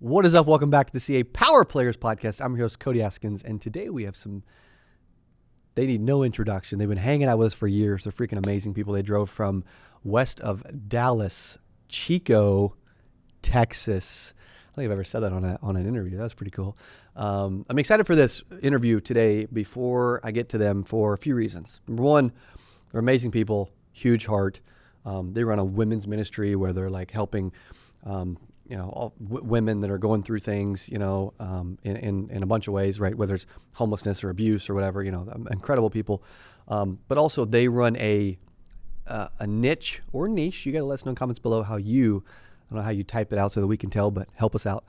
What is up? Welcome back to the CA Power Players Podcast. I'm your host, Cody Askins, and today we have they need no introduction. They've been hanging out with us for years. They're freaking amazing people. They drove from west of Dallas, Chico, Texas. I don't think I've ever said that on an interview. That's pretty cool. I'm excited for this interview today before I get to them for a few reasons. Number one, they're amazing people, huge heart. They run a women's ministry where they're like helping all women that are going through things, in a bunch of ways, right? Whether it's homelessness or abuse or whatever, incredible people. But also they run a niche or niche. You got to let us know in comments below I don't know how you type it out so that we can tell, but help us out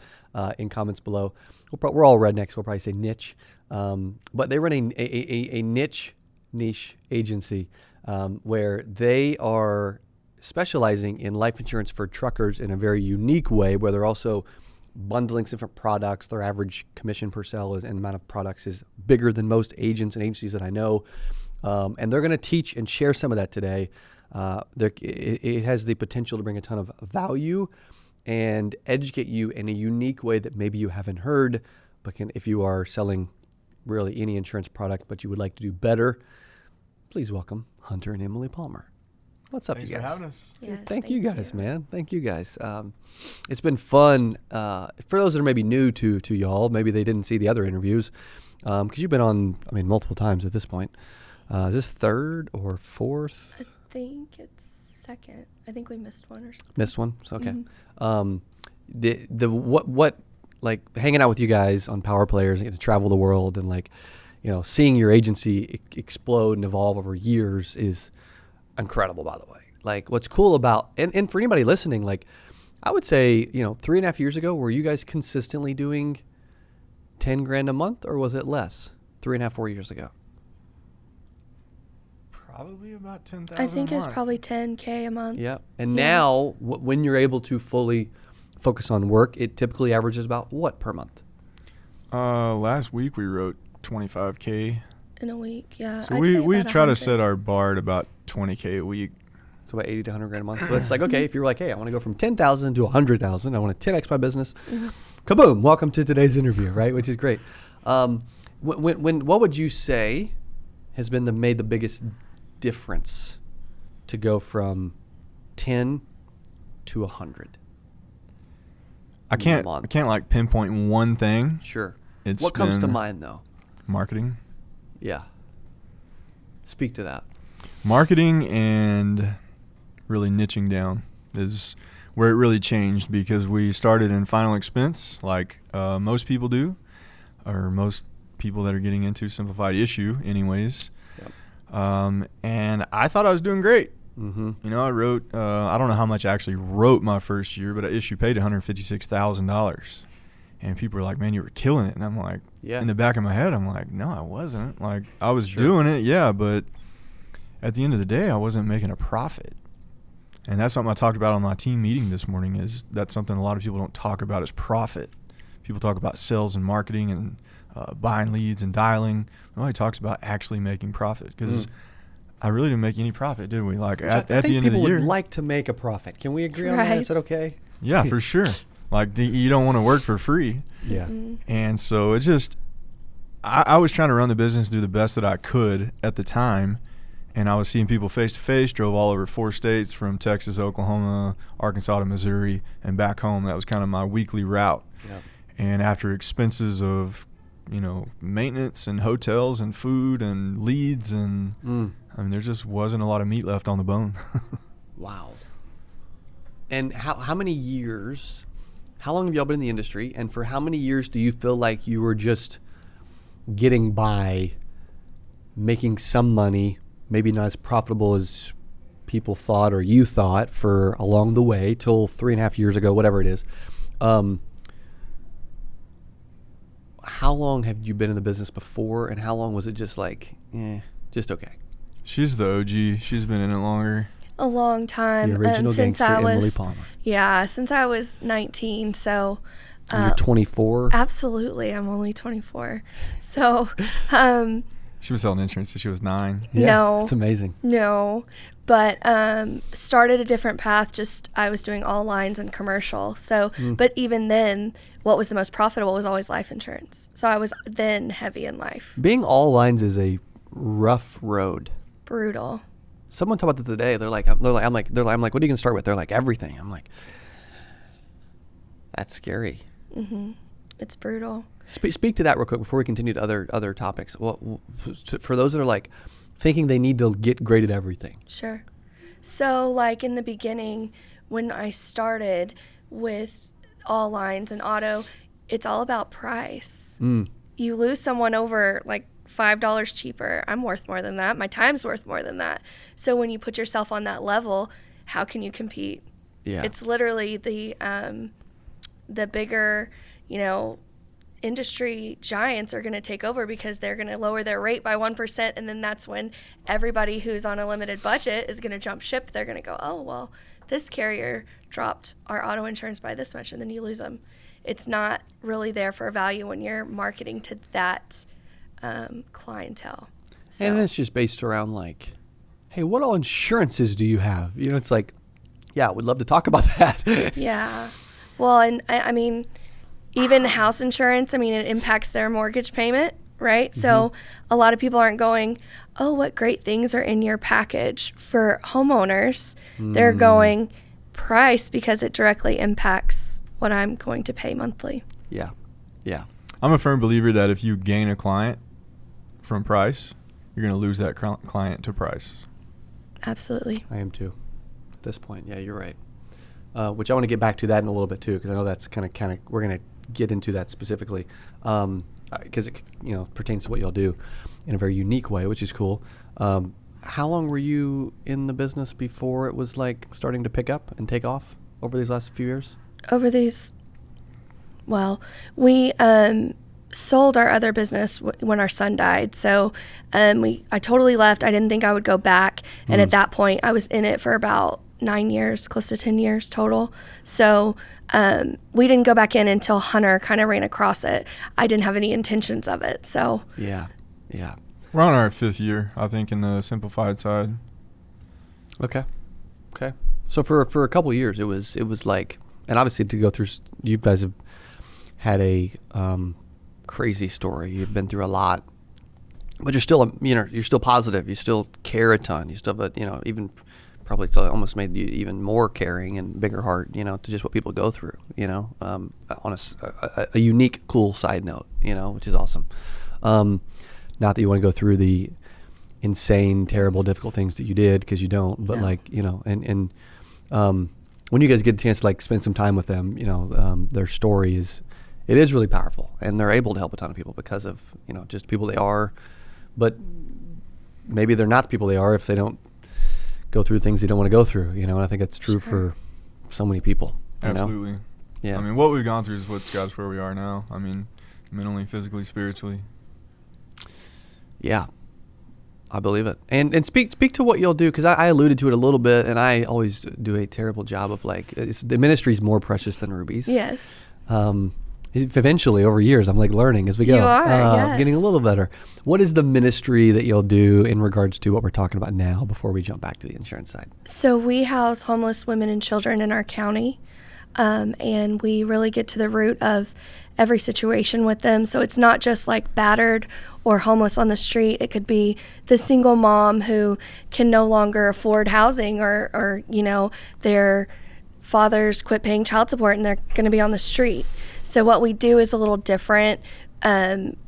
in comments below. We're all rednecks. We'll probably say niche. But they run a niche agency where they are specializing in life insurance for truckers in a very unique way, where they're also bundling different products. Their average commission per sale and amount of products is bigger than most agents and agencies that I know. And they're going to teach and share some of that today. It has the potential to bring a ton of value and educate you in a unique way that maybe you haven't heard, but if you are selling really any insurance product, but you would like to do better, please welcome Hunter and Emily Palmer. What's up, Thanks you guys? for having us. Yes, thank you guys, man. Thank you guys. It's been fun. For those that are maybe new to y'all, maybe they didn't see the other interviews, because you've been on, multiple times at this point. Is this third or fourth? I think it's second. I think we missed one or something. Missed one? It's okay. Mm-hmm. What like hanging out with you guys on Power Players, and get to travel the world, and seeing your agency explode and evolve over years is incredible, by the way. Like, what's cool about, and for anybody listening, I would say, 3.5 years ago, were you guys consistently doing 10 grand a month, or was it less 3.5, 4 years ago? Probably about 10,000 I think a it's month. probably 10K a month. Yeah. And now when you're able to fully focus on work, it typically averages about what per month? Last week we wrote 25K. In a week, yeah. So I'd say we about try to 100. set our bar at about 20K a week. So about 80 to 100 grand a month. So it's like, okay, if you're like, hey, I want to go from 10,000 to 100,000, I want to 10x my business. Mm-hmm. Kaboom! Welcome to today's interview, right? Which is great. What would you say has been made the biggest difference to go from 10 to 100? I can't pinpoint one thing. Sure. It's what comes to been mind though? Marketing. Yeah. Speak to that. Marketing and really niching down is where it really changed, because we started in final expense like most people do, or most people that are getting into simplified issue anyways. Yep. And I thought I was doing great. Mm-hmm. I wrote, I don't know how much I actually wrote my first year, but I issue paid $156,000. And people were like, man, you were killing it. And I'm like, in the back of my head, I'm like, no, I wasn't. Like, I was doing it, but at the end of the day, I wasn't making a profit. And that's something I talked about on my team meeting this morning. Is that's something a lot of people don't talk about, is profit. People talk about sales and marketing and buying leads and dialing. Nobody talks about actually making profit, because I really didn't make any profit, did we? Like, at the end of the year. People would like to make a profit. Can we agree on that? Is that okay? Yeah, for sure. Like, you don't want to work for free. Yeah. Mm-hmm. And so it just, I was trying to run the business, do the best that I could at the time. And I was seeing people face to face, drove all over 4 states, from Texas, Oklahoma, Arkansas to Missouri, and back home. That was kind of my weekly route. Yep. And after expenses of, maintenance and hotels and food and leads, and there just wasn't a lot of meat left on the bone. Wow. And how many years, how long have y'all been in the industry? And for how many years do you feel like you were just getting by, making some money, maybe not as profitable as people thought or you thought for along the way till 3.5 years ago, whatever it is? How long have you been in the business before, and how long was it just like, just okay? She's the OG. She's been in it longer. A long time. The original since gangster, I was, Emily Palmer. Yeah, since I was 19. So. You're 24? Absolutely. I'm only 24. So. She was selling insurance since she was 9. Yeah, No. it's amazing. No, but started a different path. Just I was doing all lines and commercial. So, but even then, what was the most profitable was always life insurance. So I was then heavy in life. Being all lines is a rough road. Brutal. Someone talked about this today. I'm like, what are you gonna start with? They're like, everything. I'm like, that's scary. It's brutal. Speak to that real quick before we continue to other topics. Well, for those that are like thinking they need to get great at everything. Sure. So like in the beginning, when I started with all lines and auto, it's all about price. You lose someone over like $5 cheaper. I'm worth more than that. My time's worth more than that. So when you put yourself on that level, how can you compete? Yeah. It's literally the bigger, industry giants are going to take over because they're going to lower their rate by 1%. And then that's when everybody who's on a limited budget is going to jump ship. They're going to go, oh, well, this carrier dropped our auto insurance by this much, and then you lose them. It's not really there for value when you're marketing to that clientele. So. And it's just based around like, hey, what all insurances do you have? It's like, yeah, we'd love to talk about that. Yeah. Well, and I mean, even house insurance, it impacts their mortgage payment, right? So a lot of people aren't going, oh, what great things are in your package. For homeowners, they're going price because it directly impacts what I'm going to pay monthly. Yeah. Yeah. I'm a firm believer that if you gain a client from price, you're going to lose that client to price. Absolutely. I am too. At this point, yeah, you're right. Which I want to get back to that in a little bit too, because I know that's kind of we're going to get into that specifically, because it pertains to what y'all do in a very unique way, which is cool. How long were you in the business before it was like starting to pick up and take off over these last few years? We sold our other business when our son died. So I totally left. I didn't think I would go back. And at that point, I was in it for about 9 years, close to 10 years total. So we didn't go back in until Hunter kind of ran across it. I didn't have any intentions of it. So Yeah. We're on our 5th year, I think, in the simplified side. Okay. So for a couple of years, it was like, and obviously to go through, you guys have had a crazy story. You've been through a lot, but you're still, you're still positive. You still care a ton. You still, but even probably it's almost made you even more caring and bigger heart, to just what people go through, on a unique, cool side note, which is awesome. Not that you want to go through the insane, terrible, difficult things that you did, because you don't, but when you guys get a chance to like spend some time with them, their story is really powerful, and they're able to help a ton of people because of, just people they are, but maybe they're not the people they are if they don't go through things they don't want to go through, and I think that's true for so many people. Absolutely. Yeah. What we've gone through is what's got us where we are now. Mentally, physically, spiritually. Yeah, I believe it. And speak to what you'll do, because I alluded to it a little bit, and I always do a terrible job of like, the ministry is more precious than rubies. yes. Eventually, over years, I'm like learning as we go. You are, yes. Getting a little better. What is the ministry that you'll do in regards to what we're talking about now before we jump back to the insurance side? So we house homeless women and children in our county, and we really get to the root of every situation with them. So it's not just like battered or homeless on the street. It could be the single mom who can no longer afford housing, or their fathers quit paying child support and they're going to be on the street. So what we do is a little different.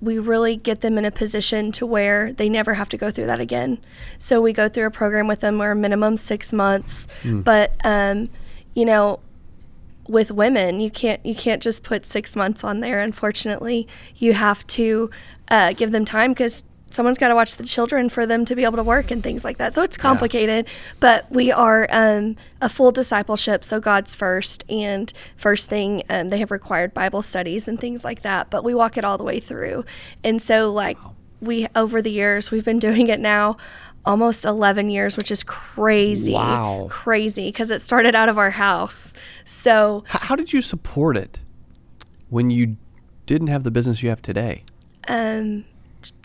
We really get them in a position to where they never have to go through that again. So we go through a program with them where minimum 6 months, but with women, you can't just put 6 months on there. Unfortunately, you have to give them time, because someone's got to watch the children for them to be able to work and things like that. So it's complicated, but we are a full discipleship. So God's first, and first thing, they have required Bible studies and things like that, but we walk it all the way through. And so over the years, we've been doing it now almost 11 years, which is crazy. Wow. Crazy, because it started out of our house. So How did you support it when you didn't have the business you have today?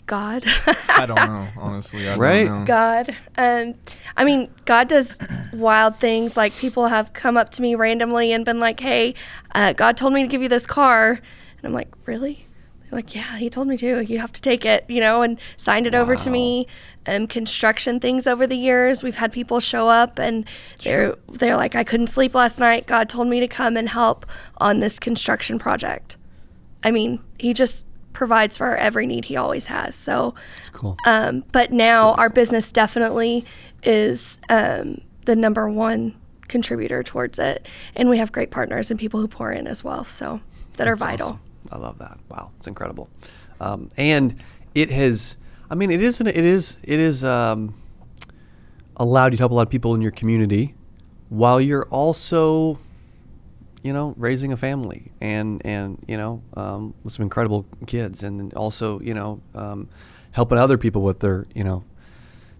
God. I don't know, honestly. I Right? don't know. God. I mean, God does wild things. Like, people have come up to me randomly and been like, hey, God told me to give you this car. And I'm like, really? They're like, yeah, he told me to. You have to take it, and signed it over to me. Construction things over the years. We've had people show up and they're like, I couldn't sleep last night. God told me to come and help on this construction project. I mean, he just provides for every need he always has. So, That's cool. but now our business definitely is the number one contributor towards it. And we have great partners and people who pour in as well. So that are vital. Awesome. I love that. Wow. It's incredible. And it has, I mean, it is allowed you to help a lot of people in your community while you're also, raising a family and with some incredible kids, and then also, helping other people with their,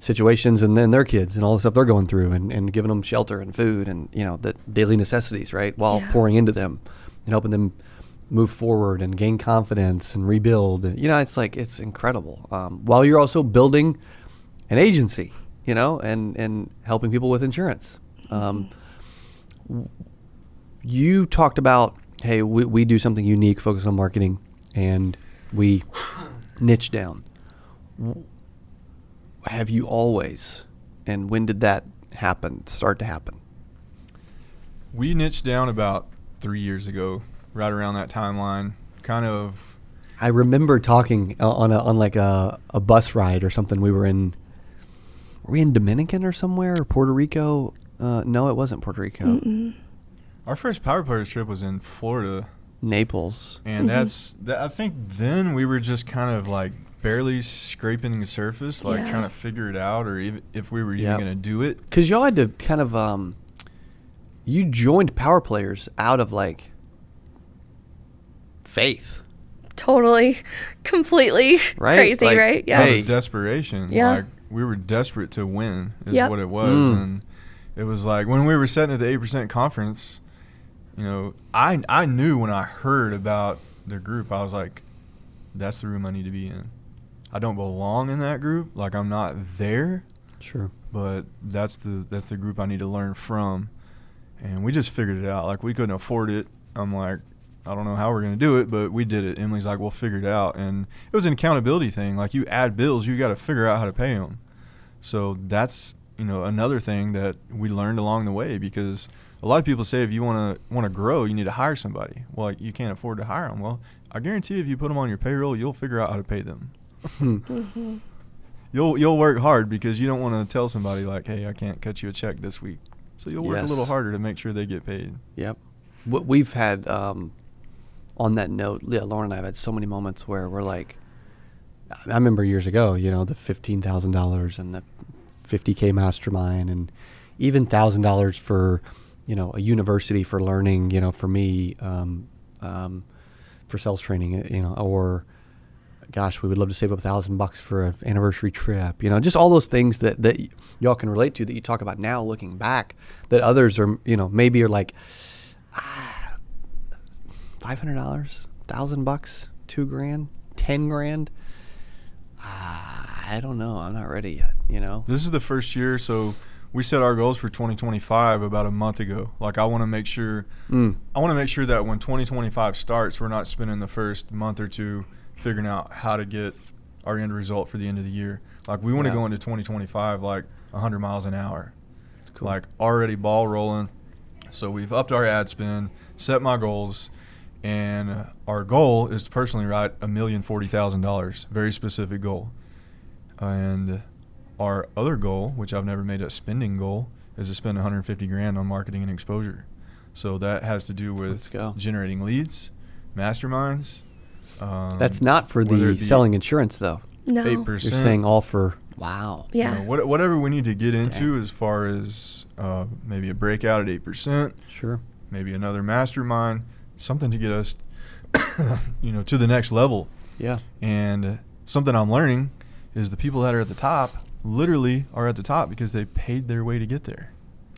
situations, and then their kids and all the stuff they're going through, and giving them shelter and food and, the daily necessities, right? While pouring into them and helping them move forward and gain confidence and rebuild. And, it's incredible. While you're also building an agency, and helping people with insurance. You talked about, hey, we do something unique, focus on marketing, and we niche down. Have you always, and when did that start to happen? We niched down about 3 years ago, right around that timeline. Kind of. I remember talking on a bus ride or something. Were we in Dominican or somewhere, or Puerto Rico? No, it wasn't Puerto Rico. Mm-mm. Our first Power Players trip was in Florida. Naples. And I think then we were just kind of like barely scraping the surface, trying to figure it out, or even if we were even going to do it. Because y'all had to kind of, you joined Power Players out of faith. Totally, completely crazy, right? Yeah. Out of desperation. Yeah. We were desperate to win is Yep. what it was. And it was like when we were sitting at the 8% conference, I knew when I heard about the group, I was like, that's the room I need to be in. I don't belong in that group. I'm not there. Sure. But that's the group I need to learn from. And we just figured it out. We couldn't afford it. I'm like, I don't know how we're going to do it, but we did it. Emily's like, we'll figure it out. And it was an accountability thing. You add bills, you got to figure out how to pay them. So that's, another thing that we learned along the way, because a lot of people say if you want to grow, you need to hire somebody. Well, you can't afford to hire them. Well, I guarantee if you put them on your payroll, you'll figure out how to pay them. Mm-hmm. You'll work hard because you don't want to tell somebody hey, I can't cut you a check this week. So you'll work a little harder to make sure they get paid. Yep. What we've had, on that note, Lauren and I have had so many moments where we're like, I remember years ago, the $15,000 and the $50K mastermind, and even $1,000 for, a university for learning, for me, for sales training, or gosh, we would love to save up $1,000 for an anniversary trip, just all those things that y'all can relate to, that you talk about now looking back, that others are, maybe are like, $500, $1,000, $2,000, $10,000. I don't know. I'm not ready yet. This is the first year, so we set our goals for 2025 about a month ago. I want to make sure that when 2025 starts, we're not spending the first month or two figuring out how to get our end result for the end of the year. We want to go into 2025 100 miles an hour. That's cool. Already ball rolling. So we've upped our ad spend, set my goals, and our goal is to personally write $1,040,000, very specific goal. And our other goal, which I've never made a spending goal, is to spend $150,000 on marketing and exposure. So that has to do with generating leads, masterminds. That's not for the selling insurance, though. No. 8%. You're saying all for, wow. Yeah. Whatever we need to get into as far as maybe a breakout at 8%. Sure. Maybe another mastermind, something to get us, to the next level. Yeah. And something I'm learning is the people that are at the top literally are at the top because they paid their way to get there.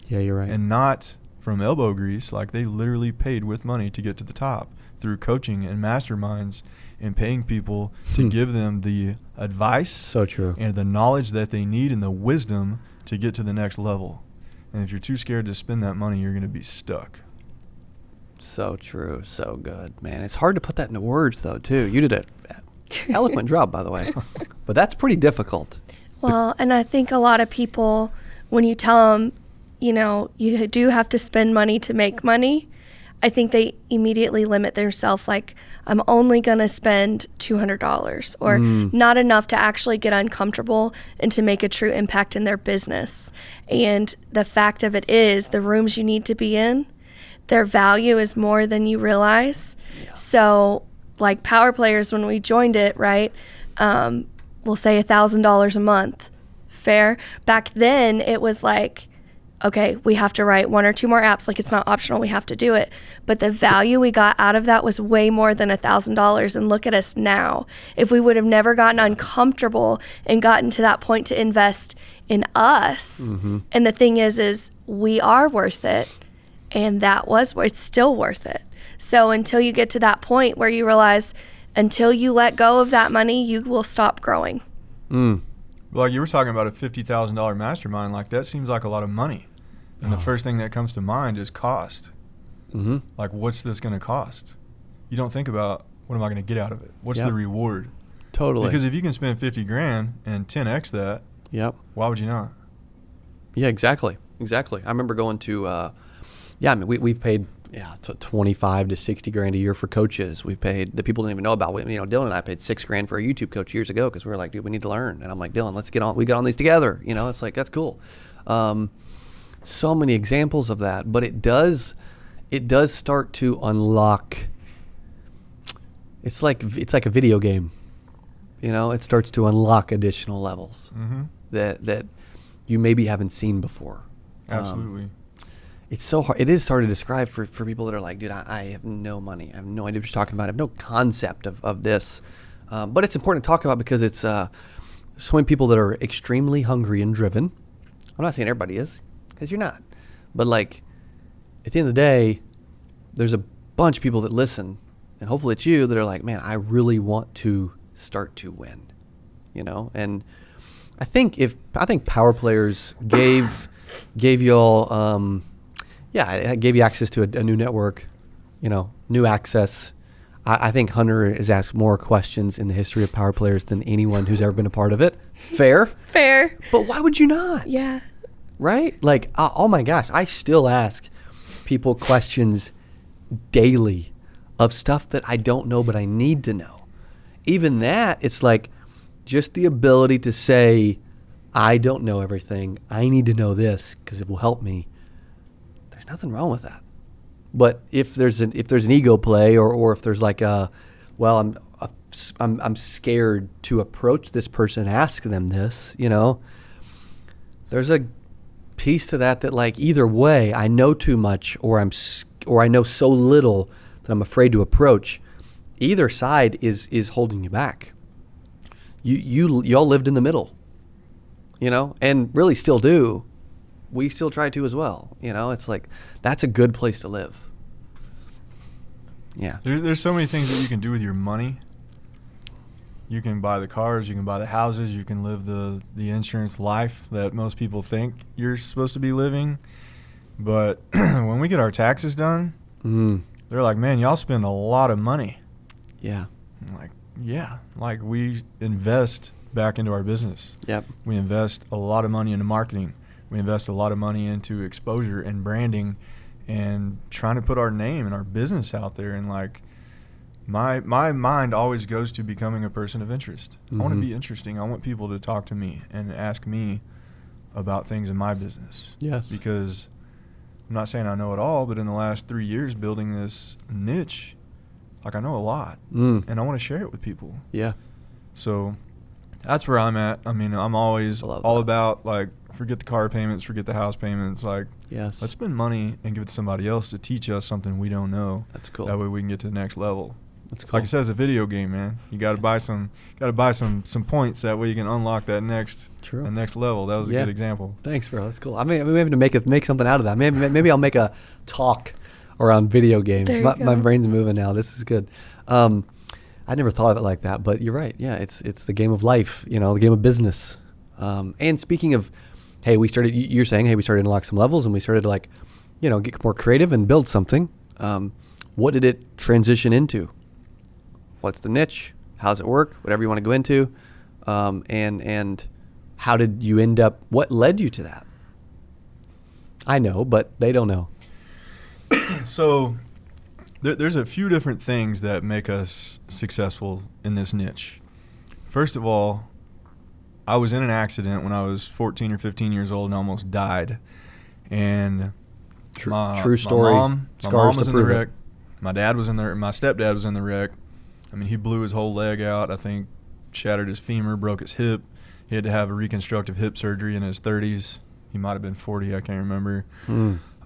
Yeah, you're right. And not from elbow grease. They literally paid with money to get to the top. through coaching and masterminds and paying people to give them the advice So true. and the knowledge that they need and the wisdom to get to the next level. And if you're too scared to spend that money, you're going to be stuck. So true. So good, man. It's hard to put that into words, though, too. You did an eloquent job, by the way. But that's pretty difficult. Well, and I think a lot of people, when you tell them, you know, you do have to spend money to make money, I think they immediately limit themselves, like, I'm only going to spend $200 or not enough to actually get uncomfortable and to make a true impact in their business. And the fact of it is, the rooms you need to be in, their value is more than you realize. Yeah. So, like Power Players, when we joined it, right, we'll say $1,000 a month. Fair. Back then, it was like, okay, we have to write 1 or 2 more apps. Like, it's not optional. We have to do it. But the value we got out of that was way more than $1,000. And look at us now. If we would have never gotten uncomfortable and gotten to that point to invest in us, and the thing is we are worth it. And it's still worth it. So until you get to that point where you realize, until you let go of that money, you will stop growing. Like you were talking about a $50,000 mastermind, like that seems like a lot of money. And the first thing that comes to mind is cost. Like, what's this going to cost? You don't think about, what am I going to get out of it? What's the reward? Totally. Because if you can spend $50,000 and 10x that, why would you not? Yeah, exactly. I remember going to, we've paid 25 to 60 grand a year for coaches. We've paid, the people didn't even know about. Dylan and I paid $6,000 for a YouTube coach years ago because we were like, dude, we need to learn. And I'm like, Dylan, let's get on. We get on these together. It's like, that's cool. So many examples of that, but it does start to unlock. It's like a video game. It starts to unlock additional levels that you maybe haven't seen before. Absolutely. It's so hard. It is hard to describe for people that are like, dude, I have no money. I have no idea what you're talking about. I have no concept of this. But it's important to talk about because it's so many people that are extremely hungry and driven. I'm not saying everybody is, because you're not. But like, at the end of the day, there's a bunch of people that listen, and hopefully it's you, that are like, man, I really want to start to win. And I think Power Players gave y'all it gave you access to a new network, new access. I think Hunter has asked more questions in the history of Power Players than anyone who's ever been a part of it. Fair? Fair. But why would you not? Yeah. Right? Like, oh my gosh, I still ask people questions daily of stuff that I don't know, but I need to know. Even that, it's like just the ability to say, I don't know everything. I need to know this because it will help me. There's nothing wrong with that. But if there's an ego play or if there's like I'm scared to approach this person and ask them this, there's a piece to that like either way, I know too much or I know so little that I'm afraid to approach. Either side is holding you back. Y'all lived in the middle, and really still do. We still try to as well. It's like, that's a good place to live. Yeah. There's so many things that you can do with your money. You can buy the cars, you can buy the houses, you can live the insurance life that most people think you're supposed to be living. But when we get our taxes done, they're like, man, y'all spend a lot of money. Yeah. I'm like, yeah. Like, we invest back into our business. Yep. We invest a lot of money into marketing. We invest a lot of money into exposure and branding and trying to put our name and our business out there. And like, my mind always goes to becoming a person of interest. I want to be interesting. I want people to talk to me and ask me about things in my business. Yes. Because I'm not saying I know it all, but in the last 3 years building this niche, like, I know a lot and I want to share it with people. Yeah. So that's where I'm at. I mean, I'm always all about, like, forget the car payments, forget the house payments. Like, yes, let's spend money and give it to somebody else to teach us something we don't know. That's cool. That way we can get to the next level. That's cool. Like I said, it's a video game, man. You got to buy some points. That way you can unlock that next level. That was a good example. Thanks, bro. That's cool. I mean, we have to make something out of that. Maybe I'll make a talk around video games. There you My go. brain's moving now. This is good. I never thought of it like that, but you're right. Yeah, it's the game of life, the game of business. And speaking of, hey, you're saying, hey, we started to unlock some levels and we started to get more creative and build something. What did it transition into? What's the niche? How does it work? Whatever you want to go into. And how did you end up, what led you to that? I know, but they don't know. So there's a few different things that make us successful in this niche. First of all, I was in an accident when I was 14 or 15 years old and almost died. And true story. My mom was in the prove it. wreck. My dad was in there. My stepdad was in the wreck. I mean, he blew his whole leg out. I think shattered his femur, broke his hip. He had to have a reconstructive hip surgery in his 30s. He might have been 40. I can't remember.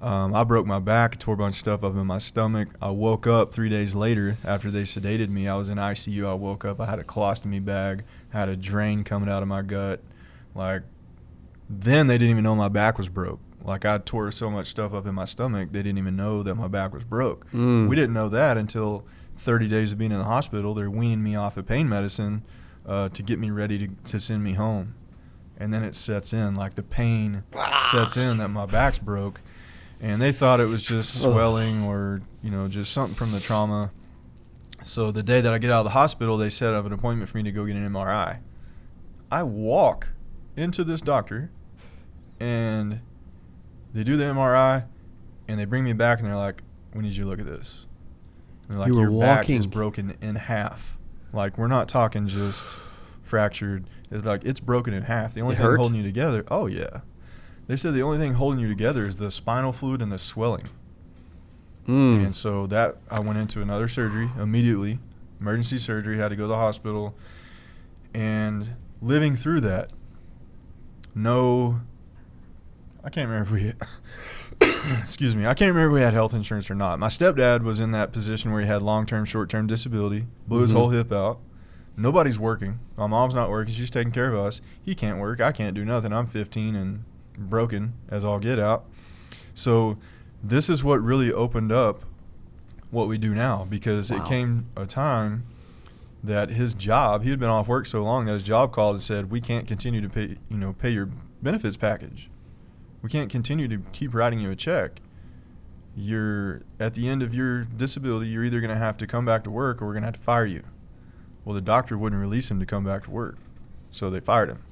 I broke my back, tore a bunch of stuff up in my stomach. I woke up 3 days later after they sedated me. I was in ICU. I woke up. I had a colostomy bag, had a drain coming out of my gut. Then they didn't even know my back was broke. I tore so much stuff up in my stomach, they didn't even know that my back was broke. We didn't know that until 30 days of being in the hospital. They're weaning me off of pain medicine to get me ready to send me home. And then it sets in, the pain sets in that my back's broke. And they thought it was just swelling or, just something from the trauma. So the day that I get out of the hospital, they set up an appointment for me to go get an MRI. I walk into this doctor, and they do the MRI, and they bring me back, and they're like, we need you to look at this. And they're like, your back is broken in half. We're not talking just fractured. It's broken in half. The only thing holding you together, oh, yeah. They said the only thing holding you together is the spinal fluid and the swelling. And so that I went into another surgery immediately, emergency surgery, had to go to the hospital. And living through that, I can't remember if we I can't remember if we had health insurance or not. My stepdad was in that position where he had long-term, short-term disability, blew his whole hip out. Nobody's working. My mom's not working. She's taking care of us. He can't work. I can't do nothing. I'm 15 and broken as all get out. So this is what really opened up what we do now, because it came a time that his job, he had been off work so long that his job called and said, we can't continue to pay your benefits package. We can't continue to keep writing you a check. You're at the end of your disability, you're either going to have to come back to work or we're going to have to fire you. Well, the doctor wouldn't release him to come back to work, so they fired him.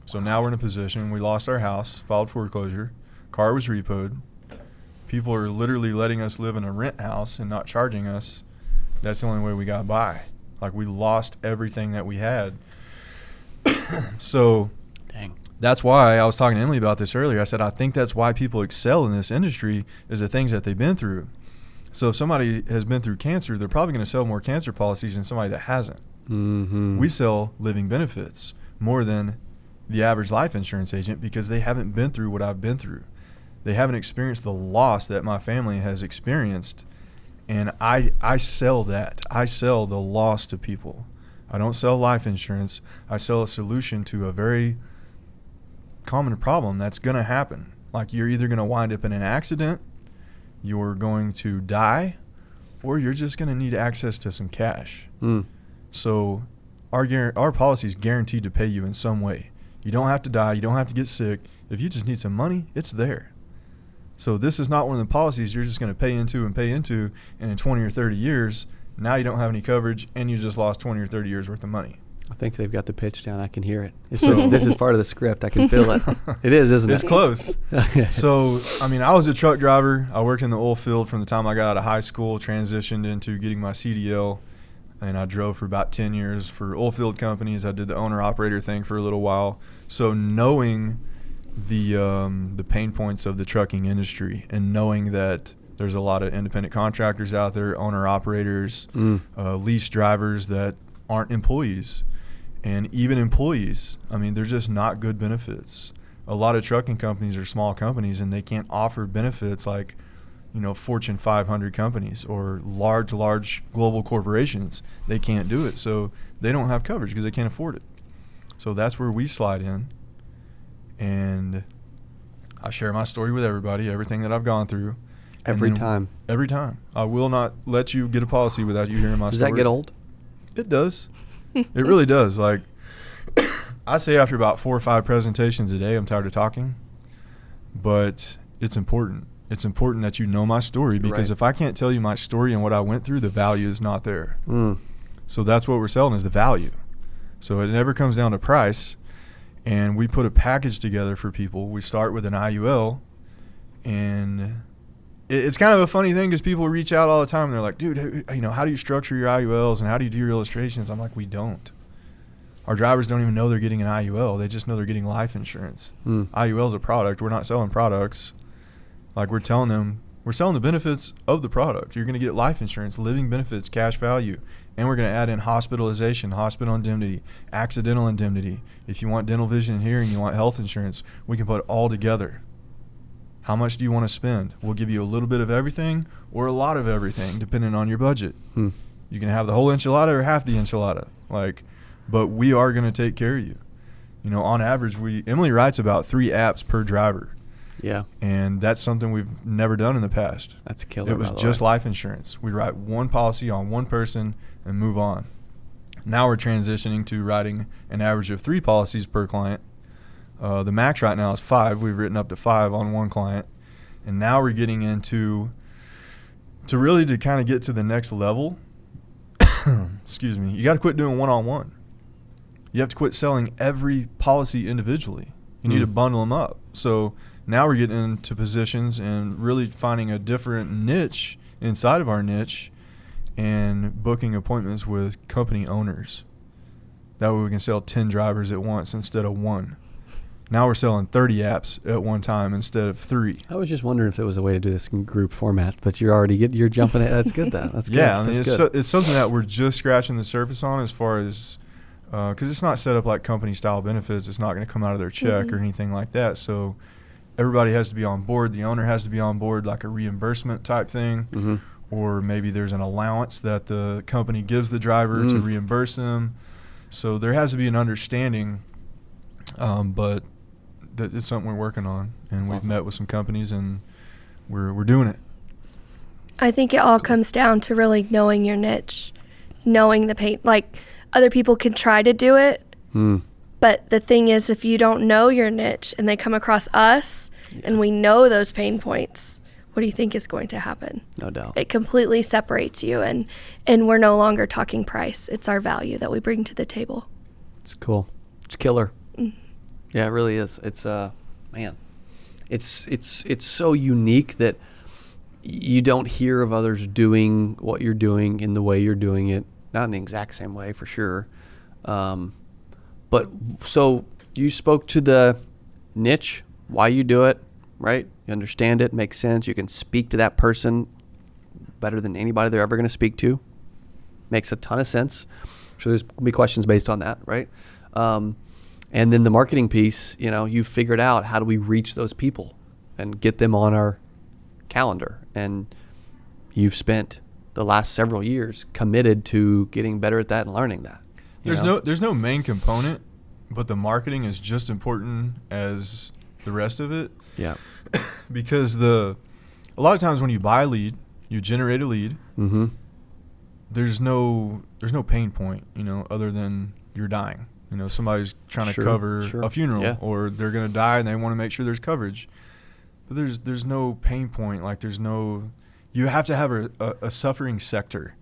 So now we're in a position, we lost our house, filed foreclosure, car was repoed. People are literally letting us live in a rent house and not charging us. That's the only way we got by. We lost everything that we had. So Dang. That's why I was talking to Emily about this earlier. I said, I think that's why people excel in this industry is the things that they've been through. So if somebody has been through cancer, they're probably going to sell more cancer policies than somebody that hasn't. We sell living benefits more than the average life insurance agent because they haven't been through what I've been through. They haven't experienced the loss that my family has experienced. And I sell that. I sell the loss to people. I don't sell life insurance. I sell a solution to a very common problem that's going to happen. You're either going to wind up in an accident, you're going to die, or you're just going to need access to some cash. So our policy is guaranteed to pay you in some way. You don't have to die. You don't have to get sick. If you just need some money, it's there. So this is not one of the policies you're just going to pay into, and in 20 or 30 years, now you don't have any coverage, and you just lost 20 or 30 years worth of money. I think they've got the pitch down. I can hear it. This is part of the script. I can feel it. It is, isn't it? It's close. So, I was a truck driver. I worked in the oil field from the time I got out of high school, transitioned into getting my CDL, and I drove for about 10 years for oil field companies. I did the owner-operator thing for a little while. So knowing the pain points of the trucking industry and knowing that there's a lot of independent contractors out there, owner-operators, lease drivers that aren't employees. And even employees, they're just not good benefits. A lot of trucking companies are small companies, and they can't offer benefits like, Fortune 500 companies or large global corporations. They can't do it. So they don't have coverage because they can't afford it. So that's where we slide in. And I share my story with everybody, everything that I've gone through. Every time. Every time. I will not let you get a policy without you hearing my Does story. that get old? It does. It really does. Like, I say after about 4 or 5 presentations a day, I'm tired of talking. But it's important. It's important that you know my story, because Right. if I can't tell you my story and what I went through, the value is not there. So that's what we're selling, is the value. So it never comes down to price. And we put a package together for people. We start with an IUL, and it's kind of a funny thing because people reach out all the time and they're like, dude, how do you structure your IULs and how do you do your illustrations? I'm like, we don't. Our drivers don't even know they're getting an IUL. They just know they're getting life insurance. IUL is a product. We're not selling products. Like, we're telling them, we're selling the benefits of the product. You're going to get life insurance, living benefits, cash value. And we're going to add in hospitalization, hospital indemnity, accidental indemnity. If you want dental, vision, and hearing, you want health insurance, we can put it all together. How much do you want to spend? We'll give you a little bit of everything or a lot of everything, depending on your budget. You can have the whole enchilada or half the enchilada. But we are going to take care of you. On average, Emily writes about 3 apps per driver. Yeah. And that's something we've never done in the past. That's killer. It was just life insurance. We write one policy on one person and move on. Now we're transitioning to writing an average of 3 policies per client. The max right now is 5. We've written up to 5 on one client. And now we're getting into to kind of get to the next level. Excuse me. You got to quit doing one-on-one. You have to quit selling every policy individually. You need to bundle them up. So now we're getting into positions and really finding a different niche inside of our niche and booking appointments with company owners. That way we can sell 10 drivers at once instead of 1. Now we're selling 30 apps at one time instead of 3. I was just wondering if there was a way to do this in group format, but you're jumping it. That's good, though. That's good. Yeah, I mean, That's good. it's something that we're just scratching the surface on, as far as because it's not set up like company style benefits. It's not going to come out of their check or anything like that. So everybody has to be on board. The owner has to be on board, like a reimbursement type thing, or maybe there's an allowance that the company gives the driver to reimburse them. So there has to be an understanding, but that is something we're working on, and we've met with some companies, and we're doing it. I think it all comes down to really knowing your niche, knowing the pain. Like, other people can try to do it, but the thing is, if you don't know your niche and they come across us and we know those pain points, what do you think is going to happen? No doubt. It completely separates you, and we're no longer talking price. It's our value that we bring to the table. It's cool. It's killer. Yeah, it really is. It's man, it's so unique that you don't hear of others doing what you're doing in the way you're doing it. Not in the exact same way, for sure. But so you spoke to the niche, why you do it, right? You understand it, makes sense. You can speak to that person better than anybody they're ever going to speak to. Makes a ton of sense. So there's going to be questions based on that, right? And then the marketing piece, you figured out how do we reach those people and get them on our calendar. And you've spent the last several years committed to getting better at that and learning that. There's no main component, but the marketing is just important as the rest of it. Yeah. Because a lot of times when you buy a lead, you generate a lead. There's no pain point, other than you're dying. Somebody's trying to cover a funeral, or they're going to die and they want to make sure there's coverage. But there's no pain point. Like, you have to have a suffering sector,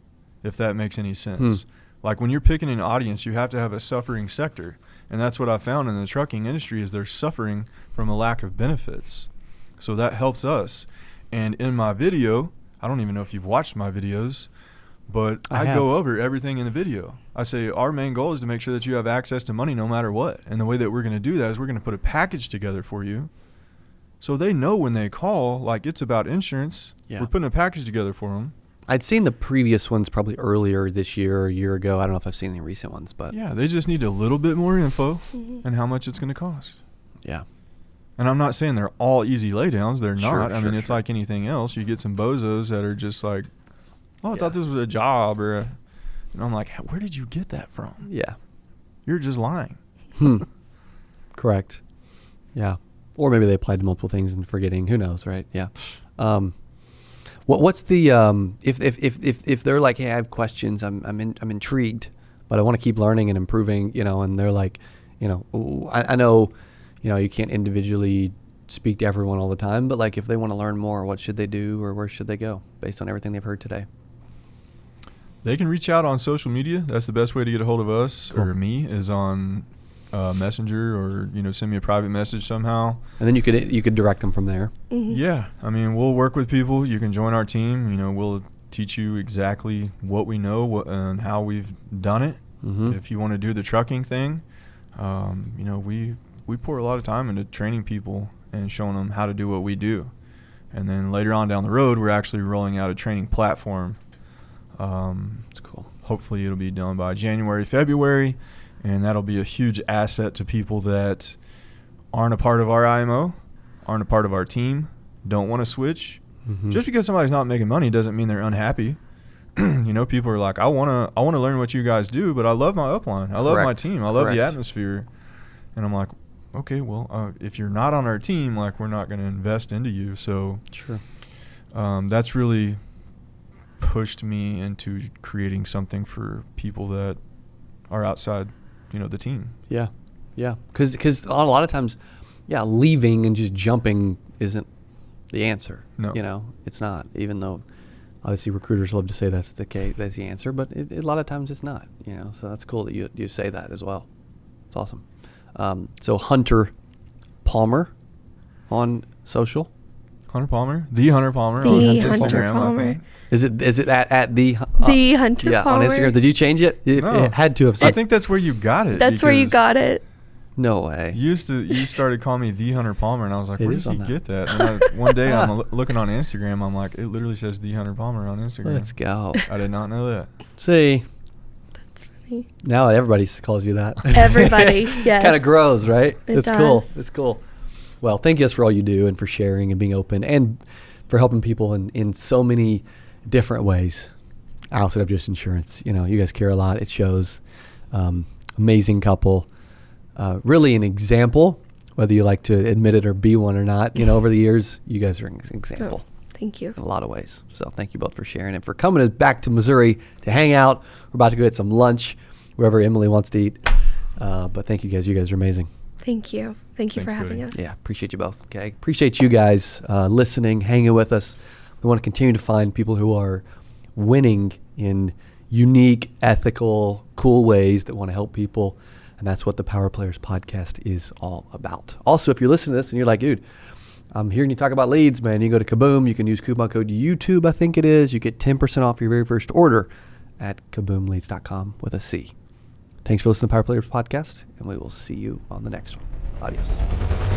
if that makes any sense. Like, when you're picking an audience, you have to have a suffering sector. And that's what I found in the trucking industry, is they're suffering from a lack of benefits. So that helps us. And in my video, I don't even know if you've watched my videos, but I go over everything in the video. I say our main goal is to make sure that you have access to money no matter what. And the way that we're going to do that is we're going to put a package together for you, so they know when they call, like, it's about insurance. Yeah. We're putting a package together for them. I'd seen the previous ones probably earlier this year or a year ago. I don't know if I've seen any recent ones, but yeah, they just need a little bit more info and how much it's going to cost. Yeah. And I'm not saying they're all easy laydowns. They're not. I mean, it's like anything else. You get some bozos that are just like, oh, I thought this was a job, and I'm like, where did you get that from? Yeah. You're just lying. Correct. Yeah. Or maybe they applied to multiple things and forgetting. Who knows, right? Yeah. What's the if they're like, hey, I have questions, I'm intrigued, but I want to keep learning and improving, and they're like, I know, you can't individually speak to everyone all the time, but like if they want to learn more, what should they do or where should they go based on everything they've heard today? They can reach out on social media. That's the best way to get a hold of us Cool. or me is on Messenger or send me a private message somehow. And then you could direct them from there. Mm-hmm. Yeah, I mean we'll work with people. You can join our team. We'll teach you exactly what we know and how we've done it. Mm-hmm. If you want to do the trucking thing, we pour a lot of time into training people and showing them how to do what we do. And then later on down the road, we're actually rolling out a training platform. That's cool. Hopefully it'll be done by January, February, and that'll be a huge asset to people that aren't a part of our IMO, aren't a part of our team, don't want to switch. Mm-hmm. Just because somebody's not making money doesn't mean they're unhappy. People are like, I want to learn what you guys do, but I love my upline. I love my Correct. team. I love Correct. the atmosphere. And I'm like, okay, well, if you're not on our team, like we're not going to invest into you. So Sure. That's really pushed me into creating something for people that are outside, the team. Yeah. Yeah. Because a lot of times, leaving and just jumping isn't the answer. No. It's not, even though obviously recruiters love to say that's the case, that's the answer, but a lot of times it's not, so that's cool that you say that as well. It's awesome. So Hunter Palmer on social. Hunter Palmer, the Hunter Palmer The on Hunter Instagram. Palmer. I think. Is it at the Hunter Palmer. on Instagram? Did you change it? No. It had to have. I think that's where you got it. That's where you because got it. No way. You started calling me the Hunter Palmer, and I was like, It where is does he on get that? And one day I'm looking on Instagram, I'm like, it literally says the Hunter Palmer on Instagram. Let's go. I did not know that. See, That's funny. now everybody calls you that. Everybody, yes. Kind of grows, right? It It's cool. does. It's cool. Well, thank you for all you do and for sharing and being open and for helping people in so many different ways outside of just insurance. You guys care a lot. It shows. Amazing couple. Really an example, whether you like to admit it or be one or not. Over the years, you guys are an example. Thank you. In a lot of ways. So thank you both for sharing and for coming back to Missouri to hang out. We're about to go get some lunch wherever Emily wants to eat. But thank you guys. You guys are amazing. Thank you. Thank you for Thanks, having Cody. us. Yeah, appreciate you both. Okay, appreciate you guys listening, hanging with us. We want to continue to find people who are winning in unique, ethical, cool ways that want to help people. And that's what the Power Players podcast is all about. Also, if you're listening to this and you're like, dude, I'm hearing you talk about leads, man. You go to Kaboom. You can use coupon code YouTube, I think it is. You get 10% off your very first order at kaboomleads.com with a C. Thanks for listening to the Power Players podcast, and we will see you on the next one. Adios.